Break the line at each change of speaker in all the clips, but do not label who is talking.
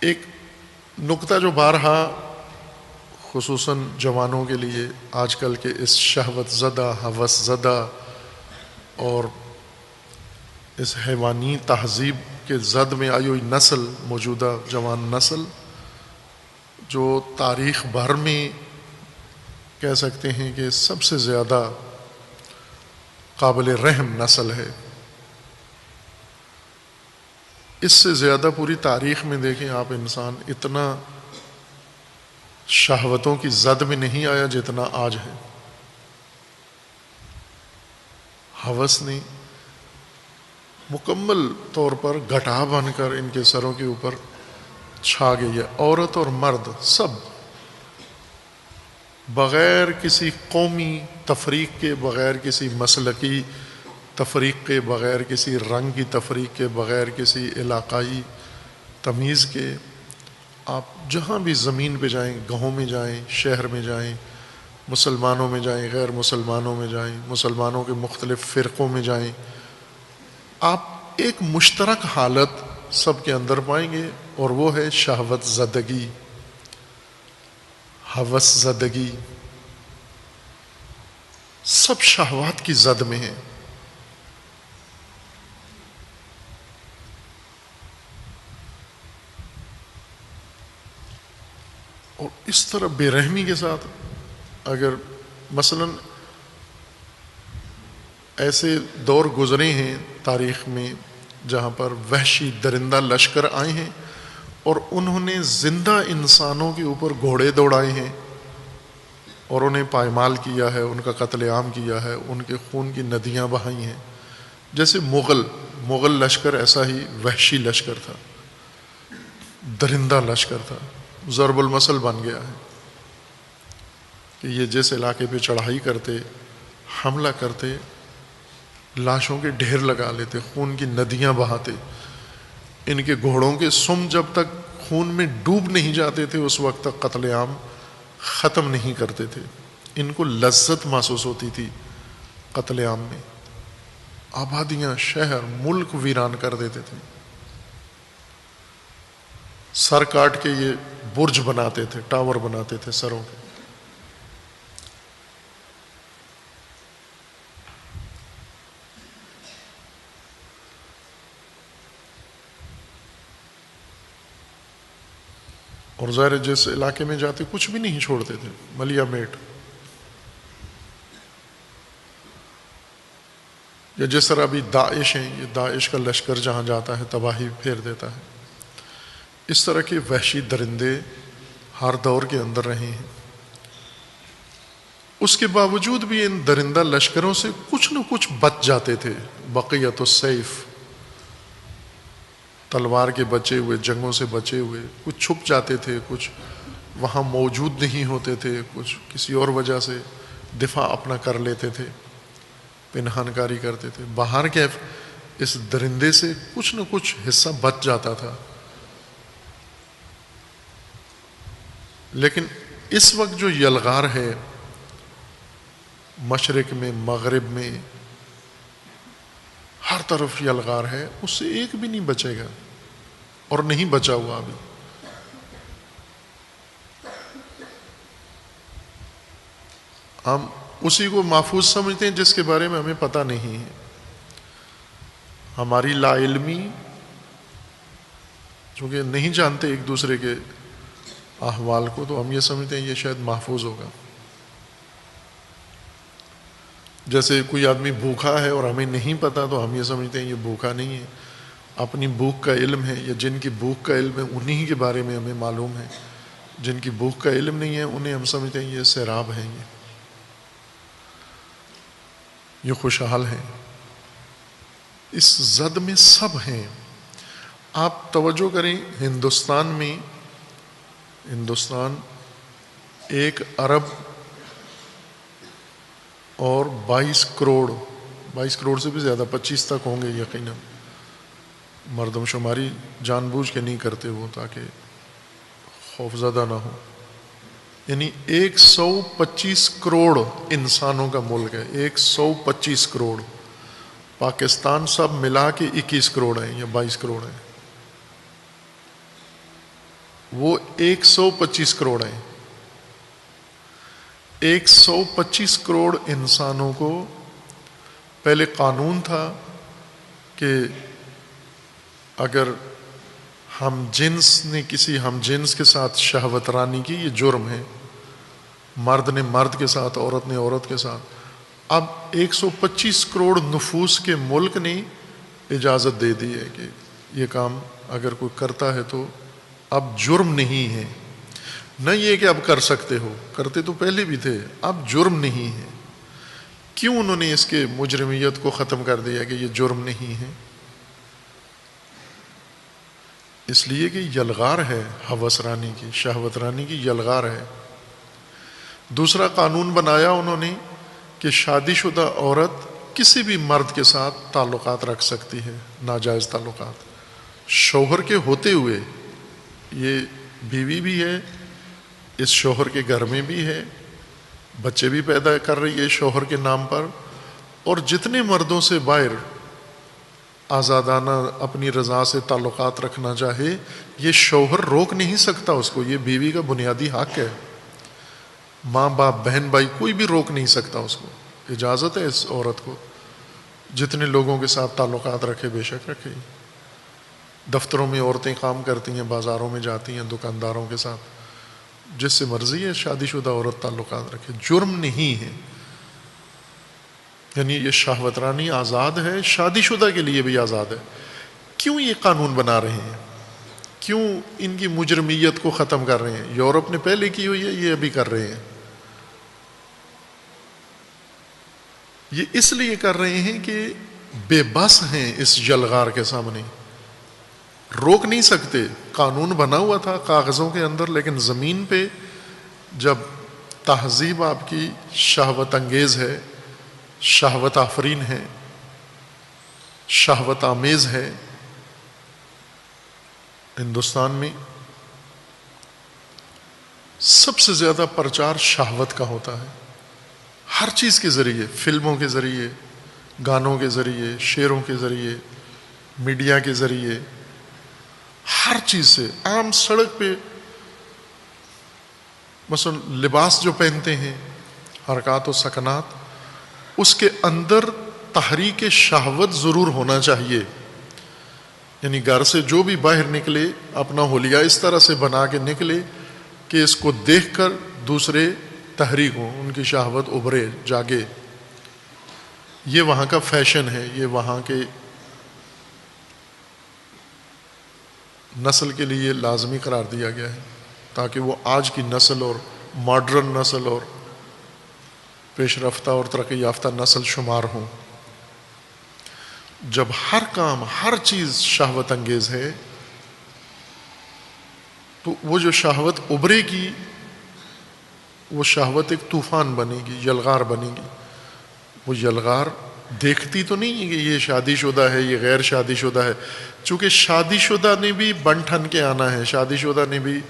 ایک نقطہ جو بارہا خصوصاً جوانوں کے لیے آج کل کے اس شہوت زدہ، ہوس زدہ اور اس حیوانی تہذیب کے زد میں آئی ہوئی نسل، موجودہ جوان نسل، جو تاریخ بھر میں کہہ سکتے ہیں کہ سب سے زیادہ قابل رحم نسل ہے. اس سے زیادہ پوری تاریخ میں دیکھیں آپ، انسان اتنا شہوتوں کی زد میں نہیں آیا جتنا آج ہے. ہوس نے مکمل طور پر گھٹا بن کر ان کے سروں کے اوپر چھا گئی ہے. عورت اور مرد سب بغیر کسی قومی تفریق کے، بغیر کسی مسلکی تفریق کے، بغیر کسی رنگ کی تفریق کے، بغیر کسی علاقائی تمیز کے، آپ جہاں بھی زمین پہ جائیں، گاؤں میں جائیں، شہر میں جائیں، مسلمانوں میں جائیں، غیر مسلمانوں میں جائیں، مسلمانوں کے مختلف فرقوں میں جائیں، آپ ایک مشترک حالت سب کے اندر پائیں گے، اور وہ ہے شہوت زدگی، ہوس زدگی. سب شہوات کی زد میں ہیں. اور اس طرح بے رحمی کے ساتھ اگر مثلا ایسے دور گزرے ہیں تاریخ میں جہاں پر وحشی درندہ لشکر آئے ہیں اور انہوں نے زندہ انسانوں کے اوپر گھوڑے دوڑائے ہیں اور انہیں پائمال کیا ہے، ان کا قتل عام کیا ہے، ان کے خون کی ندیاں بہائی ہیں. جیسے مغل لشکر ایسا ہی وحشی لشکر تھا، درندہ لشکر تھا، ضرب المثل بن گیا ہے کہ یہ جس علاقے پہ چڑھائی کرتے، حملہ کرتے، لاشوں کے ڈھیر لگا لیتے، خون کی ندیاں بہاتے. ان کے گھوڑوں کے سم جب تک خون میں ڈوب نہیں جاتے تھے اس وقت تک قتل عام ختم نہیں کرتے تھے. ان کو لذت محسوس ہوتی تھی قتل عام میں. آبادیاں، شہر، ملک ویران کر دیتے تھے. سر کاٹ کے یہ برج بناتے تھے، ٹاور بناتے تھے سروں کے. اور ظاہر جس علاقے میں جاتے کچھ بھی نہیں چھوڑتے تھے، ملیا میٹ. یا جس طرح ابھی داعش ہیں، یہ داعش کا لشکر جہاں جاتا ہے تباہی پھیر دیتا ہے. اس طرح کے وحشی درندے ہر دور کے اندر رہے ہیں. اس کے باوجود بھی ان درندہ لشکروں سے کچھ نہ کچھ بچ جاتے تھے. بقیت السیف، تلوار کے بچے ہوئے، جنگوں سے بچے ہوئے. کچھ چھپ جاتے تھے، کچھ وہاں موجود نہیں ہوتے تھے، کچھ کسی اور وجہ سے دفاع اپنا کر لیتے تھے، پنہان کاری کرتے تھے. باہر کے اس درندے سے کچھ نہ کچھ حصہ بچ جاتا تھا. لیکن اس وقت جو یلغار ہے مشرق میں، مغرب میں، ہر طرف یلغار ہے، اس سے ایک بھی نہیں بچے گا اور نہیں بچا ہوا ابھی. ہم اسی کو محفوظ سمجھتے ہیں جس کے بارے میں ہمیں پتہ نہیں ہے. ہماری لا علمی، چونکہ نہیں جانتے ایک دوسرے کے احوال کو، تو ہم یہ سمجھتے ہیں یہ شاید محفوظ ہوگا. جیسے کوئی آدمی بھوکا ہے اور ہمیں نہیں پتا تو ہم یہ سمجھتے ہیں یہ بھوکا نہیں ہے، اپنی بھوک کا علم ہے. یا جن کی بھوک کا علم ہے انہی کے بارے میں ہمیں معلوم ہے. جن کی بھوک کا علم نہیں ہے انہیں ہم سمجھتے ہیں یہ سیراب ہیں، یہ خوشحال ہیں. اس زد میں سب ہیں. آپ توجہ کریں، ہندوستان 1 ارب اور 22 کروڑ سے بھی زیادہ، 25 تک ہوں گے یقیناً. مردم شماری جان بوجھ کے نہیں کرتے وہ تاکہ خوف زدہ نہ ہو. یعنی 125 کروڑ انسانوں کا ملک ہے. 125 کروڑ. پاکستان سب ملا کے 21 کروڑ ہیں یا 22 کروڑ ہیں. وہ 125 کروڑ ہیں. 125 کروڑ انسانوں کو پہلے قانون تھا کہ اگر ہم جنس نے کسی ہم جنس کے ساتھ شہوت رانی کی یہ جرم ہے، مرد نے مرد کے ساتھ، عورت نے عورت کے ساتھ. اب 125 کروڑ نفوس کے ملک نے اجازت دے دی ہے کہ یہ کام اگر کوئی کرتا ہے تو اب جرم نہیں ہے. نہ یہ کہ اب کر سکتے ہو، کرتے تو پہلے بھی تھے، اب جرم نہیں ہے. کیوں انہوں نے اس کے مجرمیت کو ختم کر دیا کہ یہ جرم نہیں ہے؟ اس لیے کہ یلغار ہے ہوس رانی کی، شہوت رانی کی یلغار ہے. دوسرا قانون بنایا انہوں نے کہ شادی شدہ عورت کسی بھی مرد کے ساتھ تعلقات رکھ سکتی ہے، ناجائز تعلقات، شوہر کے ہوتے ہوئے. یہ بیوی بھی ہے، اس شوہر کے گھر میں بھی ہے، بچے بھی پیدا کر رہی ہے شوہر کے نام پر، اور جتنے مردوں سے باہر آزادانہ اپنی رضا سے تعلقات رکھنا چاہے یہ شوہر روک نہیں سکتا اس کو. یہ بیوی کا بنیادی حق ہے. ماں باپ بہن بھائی کوئی بھی روک نہیں سکتا اس کو. اجازت ہے اس عورت کو جتنے لوگوں کے ساتھ تعلقات رکھے بے شک رکھے. دفتروں میں عورتیں کام کرتی ہیں، بازاروں میں جاتی ہیں، دکانداروں کے ساتھ، جس سے مرضی ہے شادی شدہ عورت تعلقات رکھے، جرم نہیں ہے. یعنی یہ شہوت رانی آزاد ہے، شادی شدہ کے لیے بھی آزاد ہے. کیوں یہ قانون بنا رہے ہیں؟ کیوں ان کی مجرمیت کو ختم کر رہے ہیں؟ یورپ نے پہلے کی ہوئی ہے، یہ ابھی کر رہے ہیں. یہ اس لیے کر رہے ہیں کہ بے بس ہیں اس یلغار کے سامنے، روک نہیں سکتے. قانون بنا ہوا تھا کاغذوں کے اندر، لیکن زمین پہ جب تہذیب آپ کی شہوت انگیز ہے، شہوت آفرین ہے، شہوت آمیز ہے. ہندوستان میں سب سے زیادہ پرچار شہوت کا ہوتا ہے، ہر چیز کے ذریعے، فلموں کے ذریعے، گانوں کے ذریعے، شعروں کے ذریعے، میڈیا کے ذریعے، ہر چیز سے. عام سڑک پہ مثلا لباس جو پہنتے ہیں، حرکات و سکنات، اس کے اندر تحریک شہوت ضرور ہونا چاہیے. یعنی گھر سے جو بھی باہر نکلے اپنا حلیہ اس طرح سے بنا کے نکلے کہ اس کو دیکھ کر دوسرے تحریک ہوں، ان کی شہوت ابھرے، جاگے. یہ وہاں کا فیشن ہے، یہ وہاں کے نسل کے لیے لازمی قرار دیا گیا ہے تاکہ وہ آج کی نسل اور ماڈرن نسل اور پیش رفتہ اور ترقی یافتہ نسل شمار ہوں. جب ہر کام، ہر چیز شہوت انگیز ہے تو وہ جو شہوت ابھرے گی وہ شہوت ایک طوفان بنے گی، یلغار بنے گی. وہ یلغار دیکھتی تو نہیں ہے کہ یہ شادی شدہ ہے، یہ غیر شادی شدہ ہے، چونکہ شادی شدہ نے بھی بن ٹھن کے آنا ہے، شادی شدہ نے بھی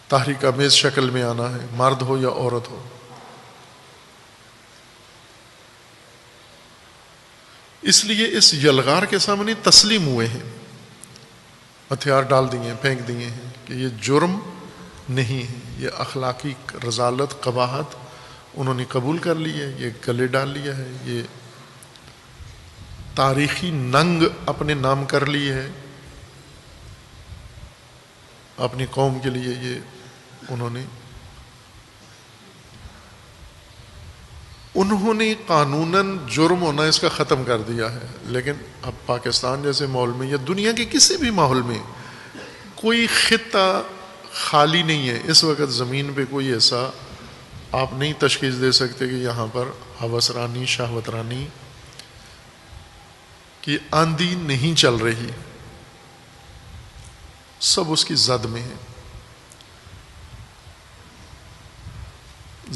تحریک آمیز شکل میں آنا ہے، مرد ہو یا عورت ہو. اس لیے اس یلغار کے سامنے تسلیم ہوئے ہیں، ہتھیار ڈال دیے ہیں، پھینک دیے ہیں کہ یہ جرم نہیں ہے، یہ اخلاقی رذالت، قباحت انہوں نے قبول کر لی ہے، یہ گلے ڈال لیا ہے، یہ تاریخی ننگ اپنے نام کر لی ہے. اپنی قوم کے لیے یہ انہوں نے قانوناً جرم ہونا اس کا ختم کر دیا ہے. لیکن اب پاکستان جیسے ماحول میں یا دنیا کے کسی بھی ماحول میں کوئی خطہ خالی نہیں ہے. اس وقت زمین پہ کوئی ایسا آپ نہیں تشخیص دے سکتے کہ یہاں پر ہوس رانی، شہوت رانی کی آندھی نہیں چل رہی. سب اس کی زد میں ہے.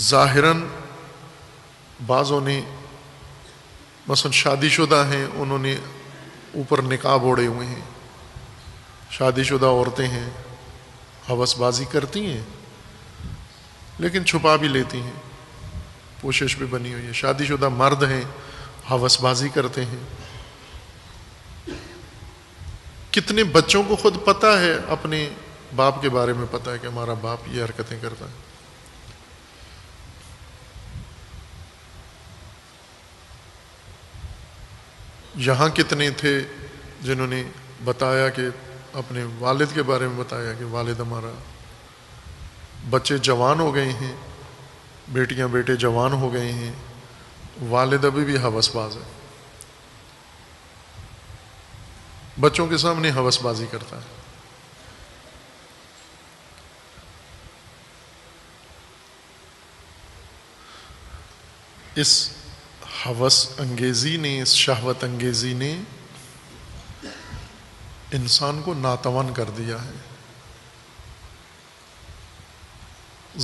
ظاہراً بعضوں نے مثلا شادی شدہ ہیں، انہوں نے اوپر نقاب اوڑے ہوئے ہیں، شادی شدہ عورتیں ہیں، ہوس بازی کرتی ہیں لیکن چھپا بھی لیتی ہیں، پوشش بھی بنی ہوئی ہے. شادی شدہ مرد ہیں، ہوس بازی کرتے ہیں. کتنے بچوں کو خود پتہ ہے، اپنے باپ کے بارے میں پتہ ہے کہ ہمارا باپ یہ حرکتیں کرتا ہے. یہاں کتنے تھے جنہوں نے بتایا کہ اپنے والد کے بارے میں بتایا کہ والد ہمارا، بچے جوان ہو گئے ہیں، بیٹیاں بیٹے جوان ہو گئے ہیں، والد ابھی بھی ہوس باز ہے، بچوں کے سامنے ہوس بازی کرتا ہے. اس ہوس انگیزی نے، اس شہوت انگیزی نے انسان کو ناتوان کر دیا ہے،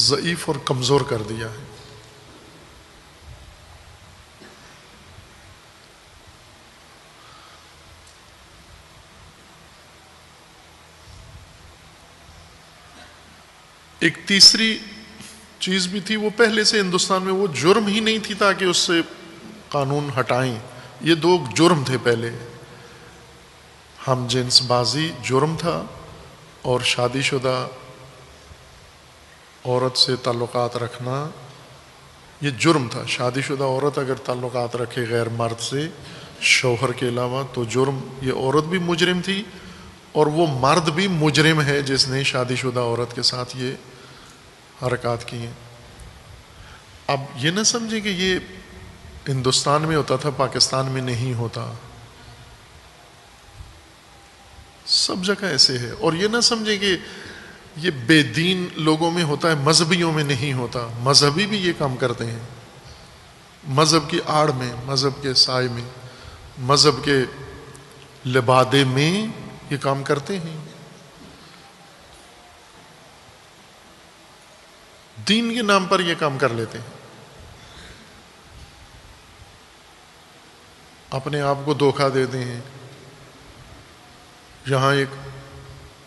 ضعیف اور کمزور کر دیا ہے. ایک تیسری چیز بھی تھی، وہ پہلے سے ہندوستان میں وہ جرم ہی نہیں تھی تاکہ اس سے قانون ہٹائیں. یہ دو جرم تھے پہلے، ہم جنس بازی جرم تھا، اور شادی شدہ عورت سے تعلقات رکھنا یہ جرم تھا. شادی شدہ عورت اگر تعلقات رکھے غیر مرد سے شوہر کے علاوہ تو جرم، یہ عورت بھی مجرم تھی اور وہ مرد بھی مجرم ہے جس نے شادی شدہ عورت کے ساتھ یہ حرکات کی ہیں. اب یہ نہ سمجھیں کہ یہ ہندوستان میں ہوتا تھا، پاکستان میں نہیں ہوتا، سب جگہ ایسے ہے. اور یہ نہ سمجھیں کہ یہ بے دین لوگوں میں ہوتا ہے، مذہبیوں میں نہیں ہوتا. مذہبی بھی یہ کام کرتے ہیں، مذہب کی آڑ میں، مذہب کے سائے میں، مذہب کے لبادے میں یہ کام کرتے ہیں. دین کے نام پر یہ کام کر لیتے ہیں، اپنے آپ کو دھوکہ دیتے ہیں. یہاں ایک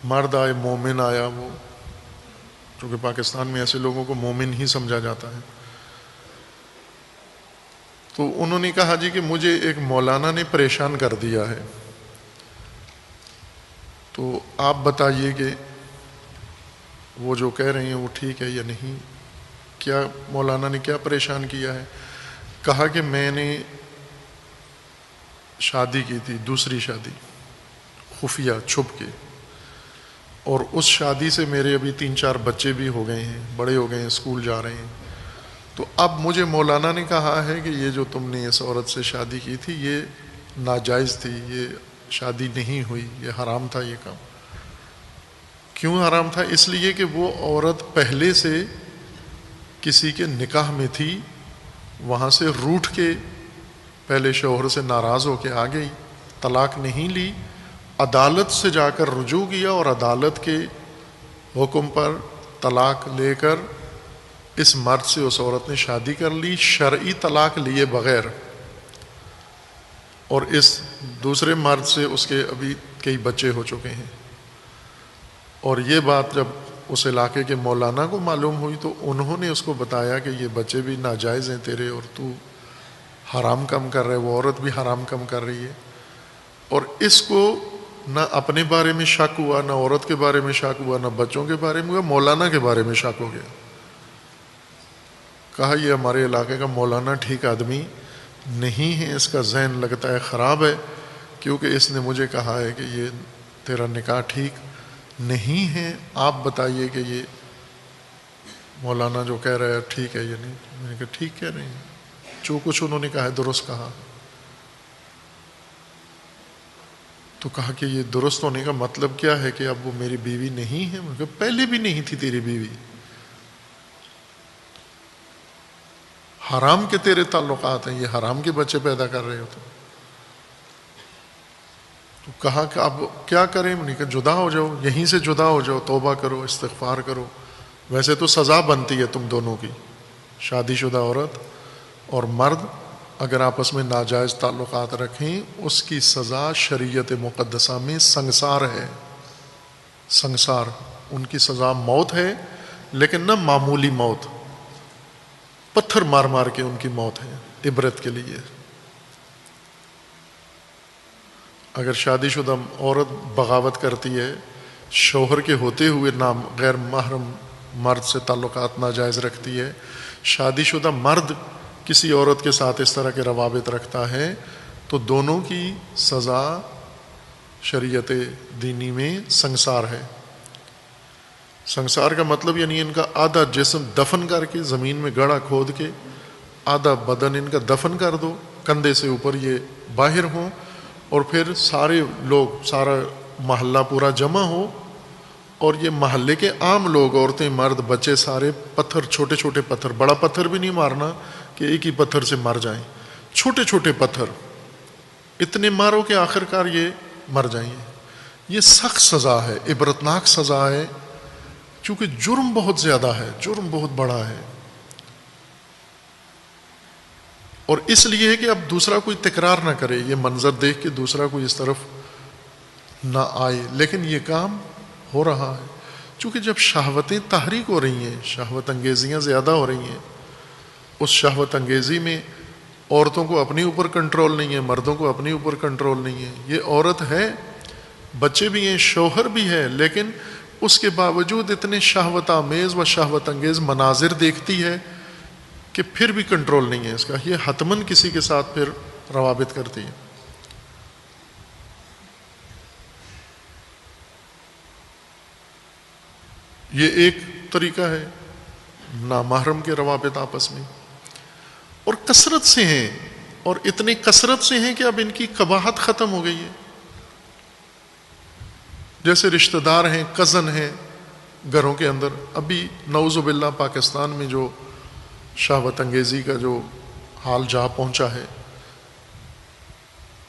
مرد آئے، مومن آیا، وہ چونکہ پاکستان میں ایسے لوگوں کو مومن ہی سمجھا جاتا ہے، تو انہوں نے کہا جی کہ مجھے ایک مولانا نے پریشان کر دیا ہے، تو آپ بتائیے کہ وہ جو کہہ رہے ہیں وہ ٹھیک ہے یا نہیں. کیا مولانا نے کیا پریشان کیا ہے؟ کہا کہ میں نے شادی کی تھی، دوسری شادی، خفیہ چھپ کے، اور اس شادی سے میرے ابھی 3-4 بچے بھی ہو گئے ہیں، بڑے ہو گئے ہیں، اسکول جا رہے ہیں. تو اب مجھے مولانا نے کہا ہے کہ یہ جو تم نے اس عورت سے شادی کی تھی یہ ناجائز تھی، یہ شادی نہیں ہوئی، یہ حرام تھا یہ کام. کیوں حرام تھا؟ اس لیے کہ وہ عورت پہلے سے کسی کے نکاح میں تھی، وہاں سے روٹھ کے پہلے شوہر سے ناراض ہو کے آ گئی، طلاق نہیں لی، عدالت سے جا کر رجوع کیا اور عدالت کے حکم پر طلاق لے کر اس مرد سے اس عورت نے شادی کر لی، شرعی طلاق لیے بغیر. اور اس دوسرے مرد سے اس کے ابھی کئی بچے ہو چکے ہیں. اور یہ بات جب اس علاقے کے مولانا کو معلوم ہوئی تو انہوں نے اس کو بتایا کہ یہ بچے بھی ناجائز ہیں تیرے، اور تو حرام کم کر رہے، وہ عورت بھی حرام کم کر رہی ہے. اور اس کو نہ اپنے بارے میں شک ہوا، نہ عورت کے بارے میں شک ہوا، نہ بچوں کے بارے میں ہوا، مولانا کے بارے میں شک ہو گیا. کہا یہ ہمارے علاقے کا مولانا ٹھیک آدمی نہیں ہے، اس کا ذہن لگتا ہے خراب ہے، کیونکہ اس نے مجھے کہا ہے کہ یہ تیرا نکاح ٹھیک نہیں ہے، آپ بتائیے کہ یہ مولانا جو کہہ رہا ہے ٹھیک ہے یا نہیں. میں نے کہا ٹھیک کہہ رہے ہیں، جو کچھ انہوں نے کہا ہے درست کہا. تو کہا کہ یہ درست ہونے کا مطلب کیا ہے کہ اب وہ میری بیوی نہیں ہے؟ میں نے کہا پہلے بھی نہیں تھی تیری بیوی، حرام کے تیرے تعلقات ہیں، یہ حرام کے بچے پیدا کر رہے ہو. تو کہا کہ اب کیا کریں؟ میں نے کہا جدا ہو جاؤ، یہیں سے جدا ہو جاؤ، توبہ کرو، استغفار کرو. ویسے تو سزا بنتی ہے تم دونوں کی، شادی شدہ عورت اور مرد اگر آپس میں ناجائز تعلقات رکھیں اس کی سزا شریعت مقدسہ میں سنگسار ہے. سنگسار، ان کی سزا موت ہے، لیکن نہ معمولی موت، پتھر مار مار کے ان کی موت ہے، عبرت کے لیے. اگر شادی شدہ عورت بغاوت کرتی ہے، شوہر کے ہوتے ہوئے غیر محرم مرد سے تعلقات ناجائز رکھتی ہے، شادی شدہ مرد کسی عورت کے ساتھ اس طرح کے روابط رکھتا ہے، تو دونوں کی سزا شریعت دینی میں سنگسار ہے۔ سنگسار کا مطلب یعنی ان کا آدھا جسم دفن کر کے زمین میں گڑھا کھود کے آدھا بدن ان کا دفن کر دو، کندھے سے اوپر یہ باہر ہوں، اور پھر سارے لوگ، سارا محلہ پورا جمع ہو، اور یہ محلے کے عام لوگ، عورتیں مرد بچے سارے، پتھر، چھوٹے چھوٹے پتھر، بڑا پتھر بھی نہیں مارنا کہ ایک ہی پتھر سے مر جائیں، چھوٹے چھوٹے پتھر اتنے مارو کہ آخر کار یہ مر جائیں۔ یہ سخت سزا ہے، عبرتناک سزا ہے، چونکہ جرم بہت زیادہ ہے، جرم بہت بڑا ہے، اور اس لیے ہے کہ اب دوسرا کوئی تکرار نہ کرے، یہ منظر دیکھ کے دوسرا کوئی اس طرف نہ آئے، لیکن یہ کام ہو رہا ہے، چونکہ جب شہوتیں تحریک ہو رہی ہیں، شہوت انگیزیاں زیادہ ہو رہی ہیں، اس شہوت انگیزی میں عورتوں کو اپنے اوپر کنٹرول نہیں ہے، مردوں کو اپنے اوپر کنٹرول نہیں ہے، یہ عورت ہے، بچے بھی ہیں، شوہر بھی ہے، لیکن اس کے باوجود اتنے شہوت آمیز و شہوت انگیز مناظر دیکھتی ہے کہ پھر بھی کنٹرول نہیں ہے اس کا، یہ حتماً کسی کے ساتھ پھر روابط کرتی ہے۔ یہ ایک طریقہ ہے نامحرم کے روابط آپس میں، اور کثرت سے ہیں، اور اتنی کثرت سے ہیں کہ اب ان کی قباحت ختم ہو گئی ہے۔ جیسے رشتہ دار ہیں، کزن ہیں گھروں کے اندر، ابھی نعوذ باللہ پاکستان میں جو شہوت انگیزی کا جو حال جا پہنچا ہے،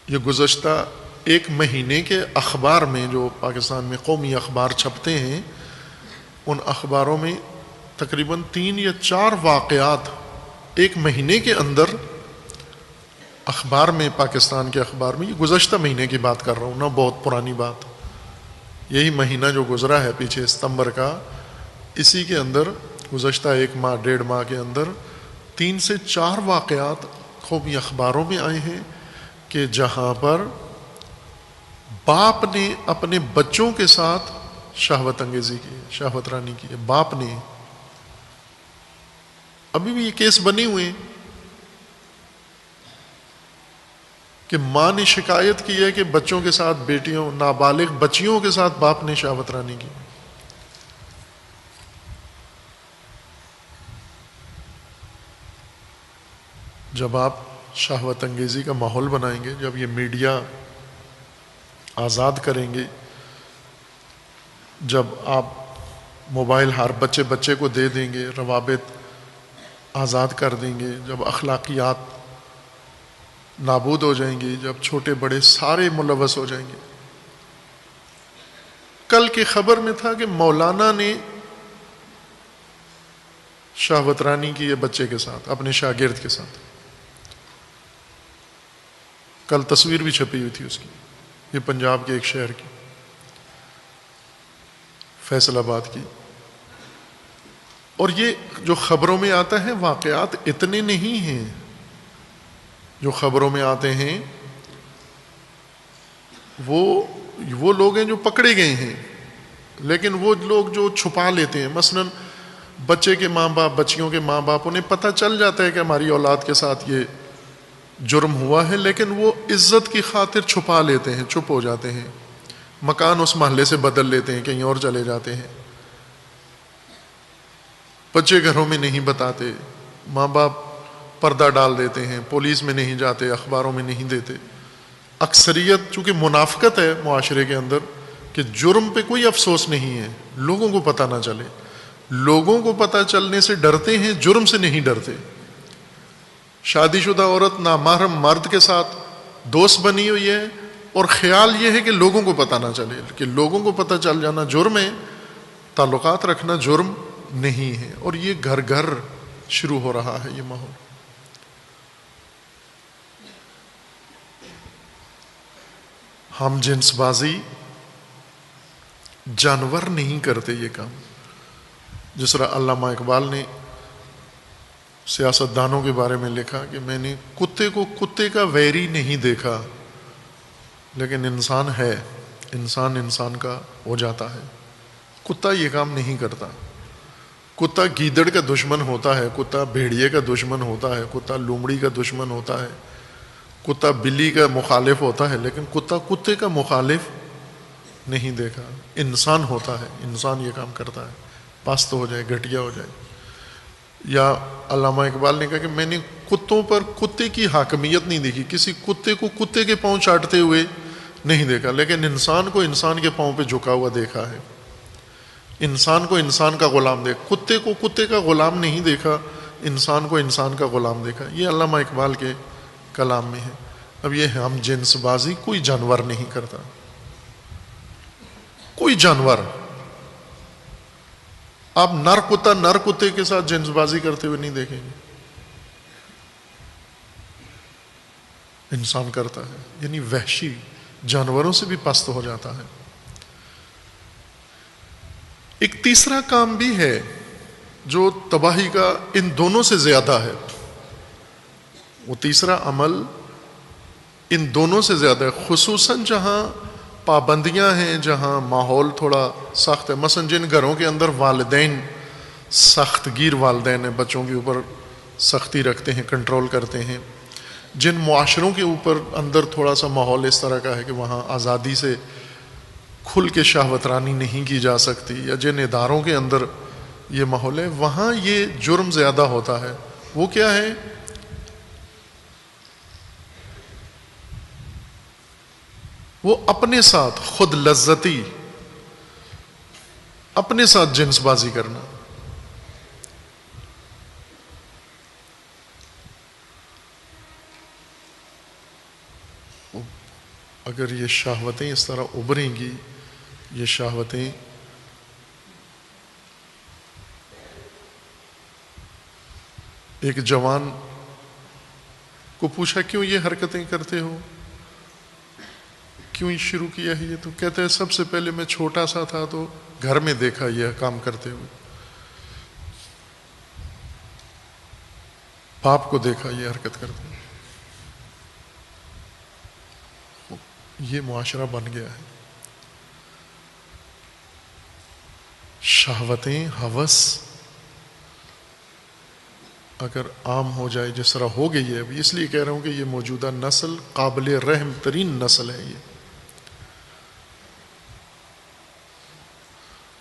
یہ گزشتہ ایک مہینے کے اخبار میں، جو پاکستان میں قومی اخبار چھپتے ہیں، ان اخباروں میں تقریباً 3 یا 4 واقعات ایک مہینے کے اندر اخبار میں، پاکستان کے اخبار میں، یہ گزشتہ مہینے کی بات کر رہا ہوں، نہ بہت پرانی بات، یہی مہینہ جو گزرا ہے پیچھے ستمبر کا، اسی کے اندر گزشتہ 1 ماہ 1.5 ماہ کے اندر 3 سے 4 واقعات قومی اخباروں میں آئے ہیں کہ جہاں پر باپ نے اپنے بچوں کے ساتھ شہوت انگیزی کی ہے، شہوت رانی کی ہے، باپ نے، ابھی بھی یہ کیس بنے ہوئے ہیں کہ ماں نے شکایت کی ہے کہ بچوں کے ساتھ، بیٹیوں، نابالغ بچیوں کے ساتھ باپ نے شہوت رانی کی۔ جب آپ شہوت انگیزی کا ماحول بنائیں گے، جب یہ میڈیا آزاد کریں گے، جب آپ موبائل ہر بچے کو دے دیں گے، روابط آزاد کر دیں گے، جب اخلاقیات نابود ہو جائیں گی، جب چھوٹے بڑے سارے ملوث ہو جائیں گے۔ کل کی خبر میں تھا کہ مولانا نے شہوت رانی کی ہے بچے کے ساتھ، اپنے شاگرد کے ساتھ، کل تصویر بھی چھپی ہوئی تھی اس کی، یہ پنجاب کے ایک شہر کی، فیصل آباد کی۔ اور یہ جو خبروں میں آتا ہے، واقعات اتنے نہیں ہیں جو خبروں میں آتے ہیں، وہ لوگ ہیں جو پکڑے گئے ہیں، لیکن وہ لوگ جو چھپا لیتے ہیں، مثلا بچے کے ماں باپ، بچیوں کے ماں باپ، انہیں پتہ چل جاتا ہے کہ ہماری اولاد کے ساتھ یہ جرم ہوا ہے، لیکن وہ عزت کی خاطر چھپا لیتے ہیں، چپ ہو جاتے ہیں، مکان اس محلے سے بدل لیتے ہیں، کہیں اور چلے جاتے ہیں، بچے گھروں میں نہیں بتاتے، ماں باپ پردہ ڈال دیتے ہیں، پولیس میں نہیں جاتے، اخباروں میں نہیں دیتے۔ اکثریت چونکہ منافقت ہے معاشرے کے اندر کہ جرم پہ کوئی افسوس نہیں ہے، لوگوں کو پتہ نہ چلے، لوگوں کو پتہ چلنے سے ڈرتے ہیں، جرم سے نہیں ڈرتے۔ شادی شدہ عورت نامحرم مرد کے ساتھ دوست بنی ہوئی ہے، اور خیال یہ ہے کہ لوگوں کو پتہ نہ چلے، کہ لوگوں کو پتہ چل جانا جرم ہے، تعلقات رکھنا جرم نہیں ہے، اور یہ گھر گھر شروع ہو رہا ہے یہ ماحول۔ ہم جنس بازی جانور نہیں کرتے یہ کام، جس طرح علامہ اقبال نے سیاست دانوں کے بارے میں لکھا کہ میں نے کتے کو کتے کا ویری نہیں دیکھا، لیکن انسان ہے، انسان کا ہو جاتا ہے. کتا یہ کام نہیں کرتا. کتا گیدڑ کا دشمن ہوتا ہے، کتا بھیڑیے کا دشمن ہوتا ہے، کتا لومڑی کا دشمن ہوتا ہے، کتا بلی کا مخالف ہوتا ہے، لیکن کتا کتے کا مخالف نہیں دیکھا. انسان ہوتا ہے، انسان یہ کام کرتا ہے، پست ہو جائے، گھٹیا ہو جائے. یا علامہ اقبال نے کہا کہ میں نے کتوں پر کتے کی حاکمیت نہیں دیکھی، کسی کتے کو کتے کے پاؤں چاٹتے ہوئے نہیں دیکھا، لیکن انسان کو انسان کے پاؤں پہ جھکا ہوا دیکھا ہے. انسان کو انسان کا غلام دیکھا، کتے کو کتے کا غلام نہیں دیکھا، انسان کو انسان کا غلام دیکھا. یہ علامہ اقبال کے کلام میں ہے. اب یہ ہم جنس بازی کوئی جانور نہیں کرتا، کوئی جانور. آپ نر کتے کے ساتھ جنس بازی کرتے ہوئے نہیں دیکھیں گے. انسان کرتا ہے، یعنی وحشی جانوروں سے بھی پست ہو جاتا ہے. ایک تیسرا کام بھی ہے جو تباہی کا ان دونوں سے زیادہ ہے. وہ تیسرا عمل ان دونوں سے زیادہ ہے، خصوصاً جہاں پابندیاں ہیں، جہاں ماحول تھوڑا سخت ہے. مثلا جن گھروں کے اندر والدین سخت گیر والدین ہیں، بچوں کے اوپر سختی رکھتے ہیں، کنٹرول کرتے ہیں. جن معاشروں کے اوپر اندر تھوڑا سا ماحول اس طرح کا ہے کہ وہاں آزادی سے کھل کے شہوت رانی نہیں کی جا سکتی، یا جن اداروں کے اندر یہ ماحول ہے، وہاں یہ جرم زیادہ ہوتا ہے. وہ کیا ہے؟ وہ اپنے ساتھ خود لذتی، اپنے ساتھ جنس بازی کرنا. اگر یہ شہوتیں اس طرح ابھریں گی، یہ شہوتیں ایک جوان کو پوچھا کیوں یہ حرکتیں کرتے ہو، کیوں شروع کیا ہے یہ؟ تو کہتے ہیں سب سے پہلے میں چھوٹا سا تھا تو گھر میں دیکھا یہ کام کرتے ہوئے، باپ کو دیکھا یہ حرکت کرتے ہوئے، یہ معاشرہ بن گیا ہے. شہوتیں، ہوس اگر عام ہو جائے جس طرح ہو گئی ہے ابھی، اس لیے کہہ رہا ہوں کہ یہ موجودہ نسل قابل رحم ترین نسل ہے یہ.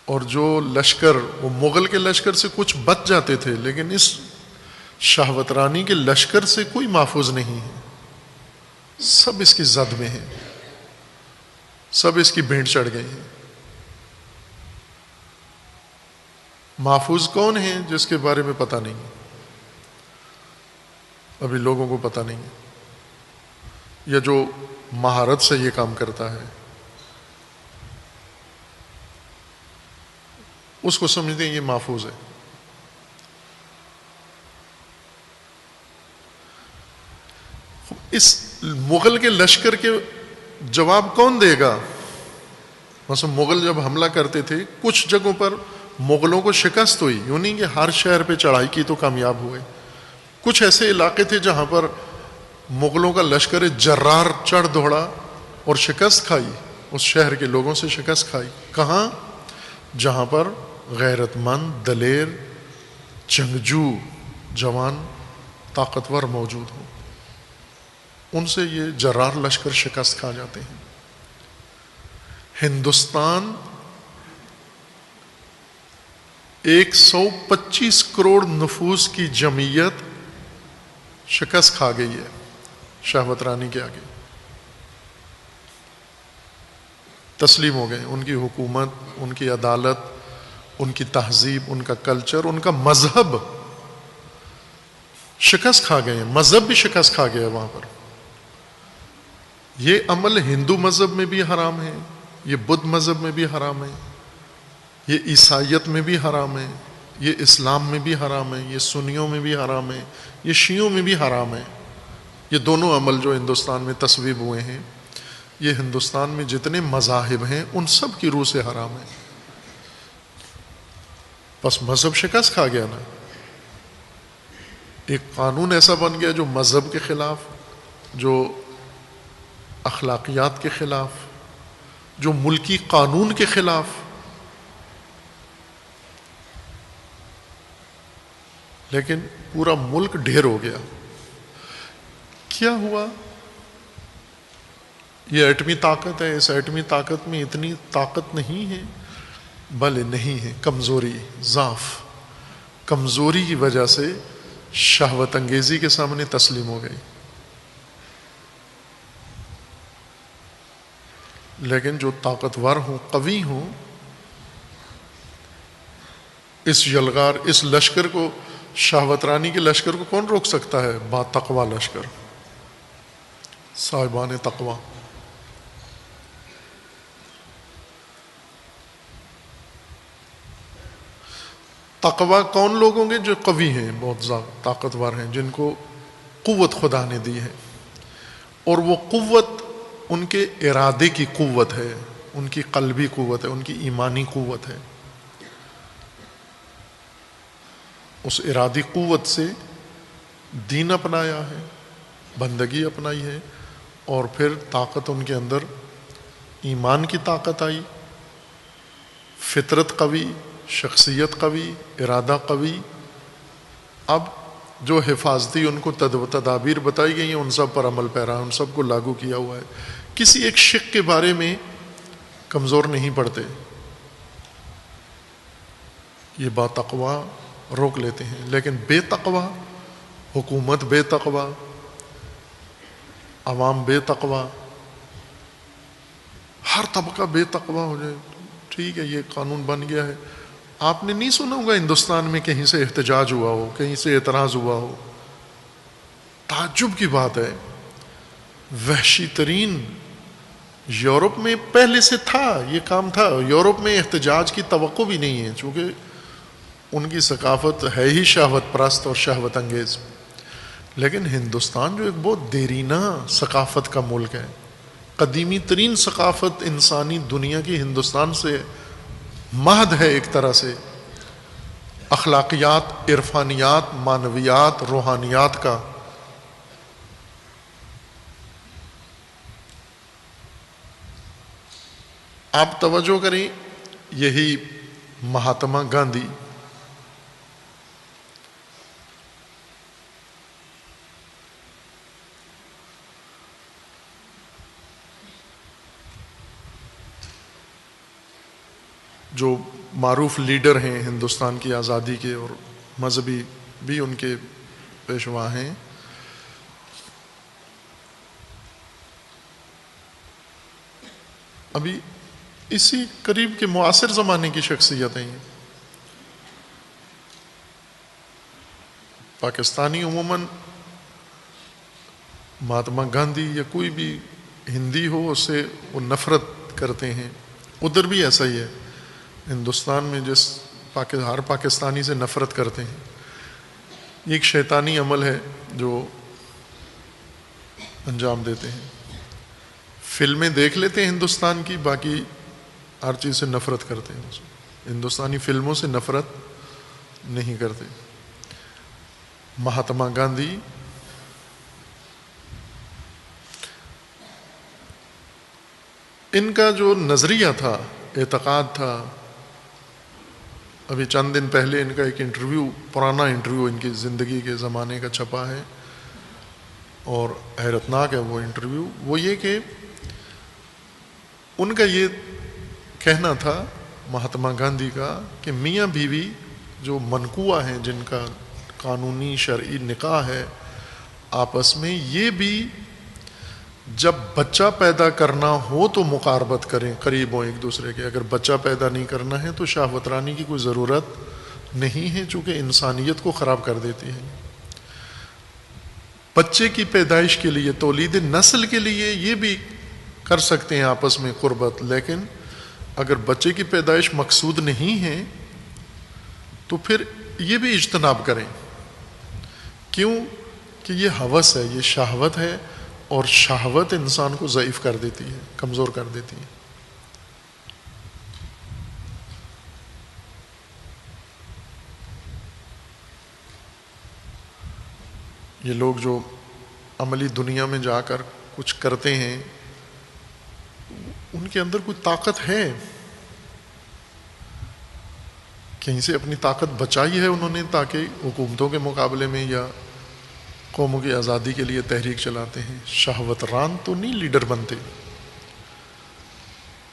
اور جو لشکر، وہ مغل کے لشکر سے کچھ بچ جاتے تھے، لیکن اس شہوت رانی کے لشکر سے کوئی محفوظ نہیں ہے. سب اس کی زد میں ہیں، سب اس کی بھینٹ چڑھ گئے ہیں. محفوظ کون ہیں؟ جس کے بارے میں پتہ نہیں، ابھی لوگوں کو پتہ نہیں ہے، یا جو مہارت سے یہ کام کرتا ہے اس کو سمجھتے ہیں یہ محفوظ ہے. اس مغل کے لشکر کے جواب کون دے گا؟ مثلا مغل جب حملہ کرتے تھے، کچھ جگہوں پر مغلوں کو شکست ہوئی، یوں نہیں کہ ہر شہر پہ چڑھائی کی تو کامیاب ہوئے. کچھ ایسے علاقے تھے جہاں پر مغلوں کا لشکر جرار چڑھ دوڑا اور شکست کھائی، اس شہر کے لوگوں سے شکست کھائی. کہاں؟ جہاں پر غیرت مند، دلیر، جنگجو جوان طاقتور موجود ہوں، ان سے یہ جرار لشکر شکست کھا جاتے ہیں. ہندوستان 125 کروڑ نفوس کی جمعیت شکست کھا گئی ہے شہوت رانی کے آگے، تسلیم ہو گئے. ان کی حکومت، ان کی عدالت، ان کی تہذیب، ان کا کلچر، ان کا مذہب شکست کھا گئے ہیں. مذہب بھی شکست کھا گیا ہے وہاں پر. یہ عمل ہندو مذہب میں بھی حرام ہے، یہ بدھ مذہب میں بھی حرام ہے، یہ عیسائیت میں بھی حرام ہے، یہ اسلام میں بھی حرام ہے، یہ سنیوں میں بھی حرام ہے، یہ شیعوں میں بھی حرام ہے. یہ دونوں عمل جو ہندوستان میں تصویب ہوئے ہیں، یہ ہندوستان میں جتنے مذاہب ہیں ان سب کی روح سے حرام ہے. بس مذہب شکست کھا گیا نا. ایک قانون ایسا بن گیا جو مذہب کے خلاف، جو اخلاقیات کے خلاف، جو ملکی قانون کے خلاف. لیکن پورا ملک ڈھیر ہو گیا. کیا ہوا؟ یہ ایٹمی طاقت ہے، اس ایٹمی طاقت میں اتنی طاقت نہیں ہے، بلے نہیں ہے، کمزوری، ضعف، کمزوری کی وجہ سے شہوت انگیزی کے سامنے تسلیم ہو گئی. لیکن جو طاقتور ہوں، قوی ہوں، اس یلغار، اس لشکر کو، شہوت رانی کے لشکر کو کون روک سکتا ہے؟ با تقوی لشکر، صاحبان تقوی. تقوی کون لوگ ہوں گے؟ جو قوی ہیں، بہت زیادہ طاقتور ہیں، جن کو قوت خدا نے دی ہے. اور وہ قوت ان کے ارادے کی قوت ہے، ان کی قلبی قوت ہے، ان کی ایمانی قوت ہے. اس ارادی قوت سے دین اپنایا ہے، بندگی اپنائی ہے، اور پھر طاقت ان کے اندر ایمان کی طاقت آئی، فطرت قوی، شخصیت قوی، ارادہ قوی. اب جو حفاظتی ان کو تدابیر بتائی گئی ہیں، ان سب پر عمل پیرا، ان سب کو لاگو کیا ہوا ہے. کسی ایک شق کے بارے میں کمزور نہیں پڑتے، یہ با تقوی روک لیتے ہیں. لیکن بے تقوی حکومت، بے تقوی عوام، بے تقوی ہر طبقہ بے تقوی ہو جائے. ٹھیک ہے، یہ قانون بن گیا ہے. آپ نے نہیں سنا ہوگا ہندوستان میں کہیں سے احتجاج ہوا ہو، کہیں سے اعتراض ہوا ہو. تعجب کی بات ہے، وحشی ترین یورپ میں پہلے سے تھا، یہ کام تھا. یورپ میں احتجاج کی توقع بھی نہیں ہے، چونکہ ان کی ثقافت ہے ہی شہوت پرست اور شہوت انگیز. لیکن ہندوستان جو ایک بہت دیرینہ ثقافت کا ملک ہے، قدیمی ترین ثقافت انسانی دنیا کی ہندوستان سے مہد ہے. ایک طرح سے اخلاقیات، عرفانیات، معنویات، روحانیات کا. آپ توجہ کریں، یہی مہاتما گاندھی جو معروف لیڈر ہیں ہندوستان کی آزادی کے، اور مذہبی بھی ان کے پیشوا ہیں. ابھی اسی قریب کے معاصر زمانے کی شخصیتیں ہیں. پاکستانی عموماً مہاتما گاندھی یا کوئی بھی ہندی ہو اس سے وہ نفرت کرتے ہیں. ادھر بھی ایسا ہی ہے، ہندوستان میں ہر پاکستانی سے نفرت کرتے ہیں. یہ ایک شیطانی عمل ہے جو انجام دیتے ہیں. فلمیں دیکھ لیتے ہیں ہندوستان کی، باقی ہر چیز سے نفرت کرتے ہیں. ہندوستانی فلموں سے نفرت نہیں کرتے. مہاتما گاندھی ان کا جو نظریہ تھا، اعتقاد تھا، ابھی چند دن پہلے ان کا ایک انٹرویو، پرانا انٹرویو ان کی زندگی کے زمانے کا چھپا ہے اور حیرتناک ہے وہ انٹرویو. وہ یہ کہ ان کا یہ کہنا تھا مہاتما گاندھی کا کہ میاں بیوی جو منقوع ہیں، جن کا قانونی شرعی نکاح ہے آپس میں، یہ بھی جب بچہ پیدا کرنا ہو تو مقاربت کریں، قریب ہوں ایک دوسرے کے. اگر بچہ پیدا نہیں کرنا ہے تو شہوت رانی کی کوئی ضرورت نہیں ہے، چونکہ انسانیت کو خراب کر دیتی ہے. بچے کی پیدائش کے لیے، تولید نسل کے لیے یہ بھی کر سکتے ہیں آپس میں قربت، لیکن اگر بچے کی پیدائش مقصود نہیں ہے تو پھر یہ بھی اجتناب کریں. کیوں؟ کہ یہ ہوس ہے، یہ شہوت ہے، اور شہوت انسان کو ضعیف کر دیتی ہے، کمزور کر دیتی ہے. یہ لوگ جو عملی دنیا میں جا کر کچھ کرتے ہیں، ان کے اندر کوئی طاقت ہے، کہیں سے اپنی طاقت بچائی ہے انہوں نے تاکہ حکومتوں کے مقابلے میں یا قوموں کی آزادی کے لیے تحریک چلاتے ہیں. شہوت ران تو نہیں لیڈر بنتے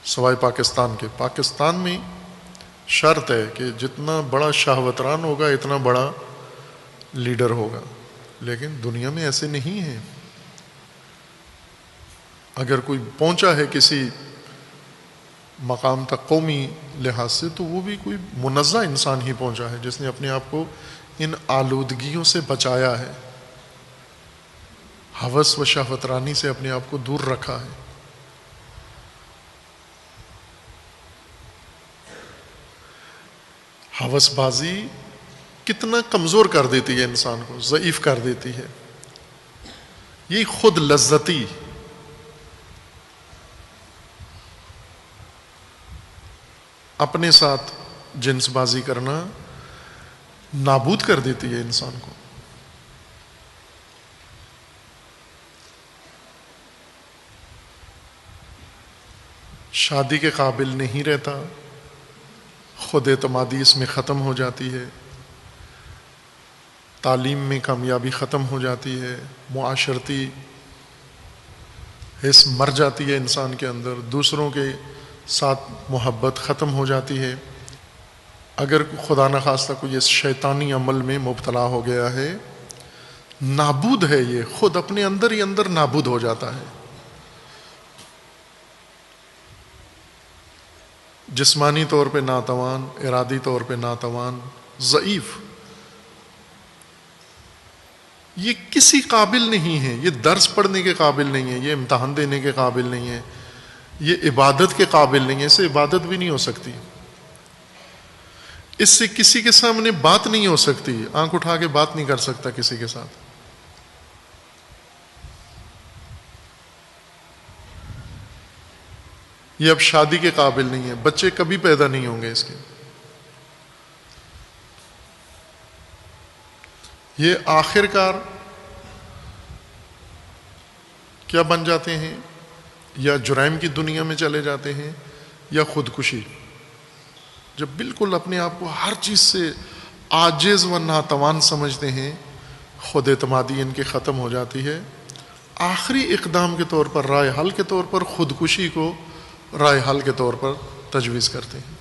سوائے پاکستان کے. پاکستان میں شرط ہے کہ جتنا بڑا شہوت ران ہوگا اتنا بڑا لیڈر ہوگا، لیکن دنیا میں ایسے نہیں ہیں. اگر کوئی پہنچا ہے کسی مقام تک قومی لحاظ سے تو وہ بھی کوئی منزہ انسان ہی پہنچا ہے جس نے اپنے آپ کو ان آلودگیوں سے بچایا ہے، ہوس و شہوت رانی سے اپنے آپ کو دور رکھا ہے. ہوس بازی کتنا کمزور کر دیتی ہے انسان کو، ضعیف کر دیتی ہے. یہ خود لذتی اپنے ساتھ جنس بازی کرنا نابود کر دیتی ہے انسان کو. شادی کے قابل نہیں رہتا، خود اعتمادی اس میں ختم ہو جاتی ہے، تعلیم میں کامیابی ختم ہو جاتی ہے، معاشرتی حس مر جاتی ہے انسان کے اندر، دوسروں کے ساتھ محبت ختم ہو جاتی ہے. اگر خدا نخواستہ کوئی اس شیطانی عمل میں مبتلا ہو گیا ہے، نابود ہے، یہ خود اپنے اندر ہی اندر نابود ہو جاتا ہے. جسمانی طور پہ ناتوان، ارادی طور پہ ناتوان، ضعیف، یہ کسی قابل نہیں ہے، یہ درس پڑھنے کے قابل نہیں ہے، یہ امتحان دینے کے قابل نہیں ہے، یہ عبادت کے قابل نہیں ہے، اس سے عبادت بھی نہیں ہو سکتی، اس سے کسی کے سامنے بات نہیں ہو سکتی، آنکھ اٹھا کے بات نہیں کر سکتا کسی کے ساتھ. یہ اب شادی کے قابل نہیں ہے، بچے کبھی پیدا نہیں ہوں گے اس کے. یہ آخر کار کیا بن جاتے ہیں؟ یا جرائم کی دنیا میں چلے جاتے ہیں یا خودکشی. جب بالکل اپنے آپ کو ہر چیز سے عاجز و ناتوان سمجھتے ہیں، خود اعتمادی ان کی ختم ہو جاتی ہے. آخری اقدام کے طور پر، رائے حل کے طور پر خودکشی کو رائے حل کے طور پر تجویز کرتے ہیں.